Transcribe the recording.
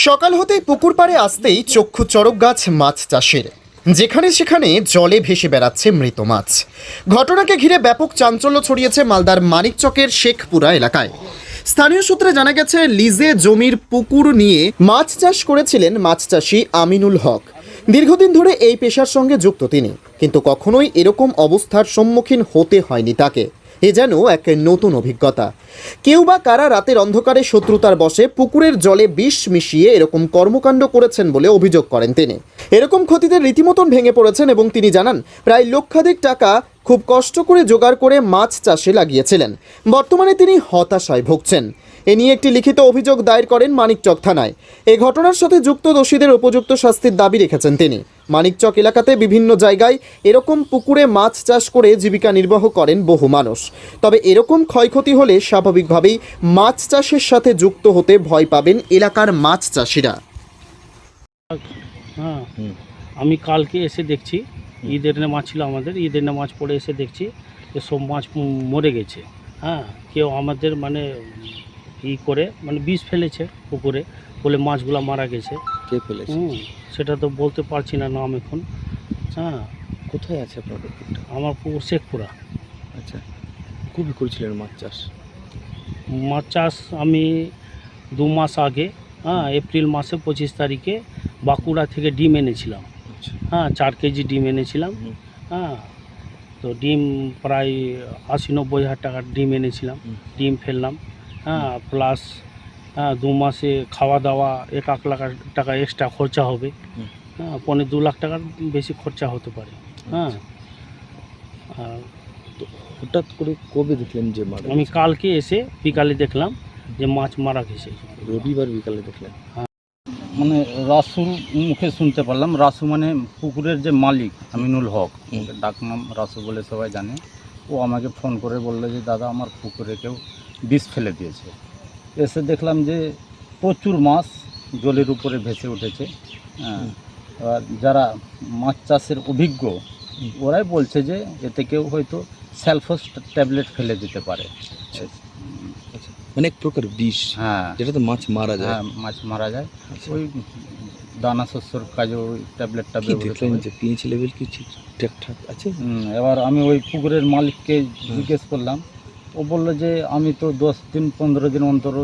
সকাল হতেই পুকুর পাড়ে আসতেই চক্ষু চড়ক গাছ মাছ চাষের, যেখানে সেখানে জলে ভেসে বেড়াচ্ছে মৃত মাছ। ঘটনাকে ঘিরে ব্যাপক চাঞ্চল্য ছড়িয়েছে মালদার মানিকচকের শেখপুরা এলাকায়। স্থানীয় সূত্রে জানা গেছে, লিজে জমির পুকুর নিয়ে মাছ চাষ করেছিলেন মাছ চাষি আমিনুল হক। দীর্ঘদিন ধরে এই পেশার সঙ্গে যুক্ত তিনি, কিন্তু কখনোই এরকম অবস্থার সম্মুখীন হতে হয়নি তাকে। এ যেন এক নতুন অভিজ্ঞতা। কেউ বা কারা রাতের অন্ধকারে শত্রুতার বশে পুকুরের জলে বিষ মিশিয়ে এরকম কর্মকাণ্ড করেছেন বলে অভিযোগ করেন তিনি। এরকম ক্ষতিতে রীতিমতন ভেঙে পড়েছেন এবং তিনি জানান, প্রায় লক্ষাধিক টাকা খুব কষ্ট করে জোগাড় করে মাছ চাষে লাগিয়েছিলেন। বর্তমানে তিনি হতাশায় ভুগছেন। এ নিয়ে একটি লিখিত অভিযোগ দায়ের করেন মানিকচক থানায়। এই ঘটনার সাথে যুক্ত দোষীদের উপযুক্ত শাস্তির দাবি রেখেছেন তিনি। মানিকচক এলাকাতে বিভিন্ন জায়গায় এরকম পুকুরে মাছ চাষ করে জীবিকা নির্বাহ করেন বহু মানুষ। তবে এরকম ক্ষয়ক্ষতি হলে স্বাভাবিকভাবেই মাছ চাষের সাথে যুক্ত হতে ভয় পাবেন এলাকার মাছ চাষিরা। হ্যাঁ, আমি কালকে এসে দেখছি, ঈদের মাছ ছিল আমাদের, ঈদের মাছ পড়ে এসে দেখছি যে সব মাছ মরে গেছে। হ্যাঁ, কেউ আমাদের মানে করে মানে বিষ ফেলেছে পুকুরে বলে মাছগুলো মারা গেছে। কে ফেলেছে? সেটা তো বলতে পারছি না নাম এখন। হ্যাঁ, কোথায় আছে আপনার পুকুরটা? আমার পুকুর শেখপুরা। আচ্ছা, খুবই করেছিলেন মাছ চাষ? মাছ চাষ আমি 2 মাস আগে, এপ্রিল মাসে 25 তারিখে বাঁকুড়া থেকে ডিম এনেছিলাম। আচ্ছা, 4 কেজি ডিম এনেছিলাম। তো ডিম প্রায় 80-90 হাজার টাকার ডিম এনেছিলাম। ডিম ফেললাম, প্লাস 2 মাসে খাওয়া দাওয়া 1 লাখ টাকা এক্সট্রা খরচা হবে। 1.5-2 লাখ টাকার বেশি খরচা হতে পারে। তো হঠাৎ করে কবে দেখলেন যে মারা আমি গেছে? কালকে এসে বিকালে দেখলাম যে মাছ মারা গেছে। রবিবার বিকালে দেখলেন? মানে রাসুর মুখে শুনতে পারলাম। রাসু মানে পুকুরের যে মালিক আমিনুল হক, ওকে ডাকনাম রাসু বলে সবাই জানে। ও আমাকে ফোন করে বললো যে দাদা আমার পুকুরে কেউ বিষ ফেলে দিয়েছে। এসে দেখলাম যে প্রচুর মাছ জলের উপরে ভেসে উঠেছে। আর যারা মাছ চাষের অভিজ্ঞ ওরাই বলছে যে এতে কেউ হয়তো স্যালফোস ট্যাবলেট ফেলে দিতে পারে। আচ্ছা, মানে এক প্রকার বিষ, হ্যাঁ, যেটাতে মাছ মারা যায়। হ্যাঁ, মাছ মারা যায়। আচ্ছা, ওই দানা শস্যর কাজে ওই ট্যাবলেটটা কি ব্যবহৃত দেখলেন হয়। যে পিএইচ লেভেল কি ঠিকঠাক আছে? এবার আমি ওই পুকুরের মালিককে জিজ্ঞেস করলাম। ও বললো যে আমি তো 10 দিন 15 দিন অন্তর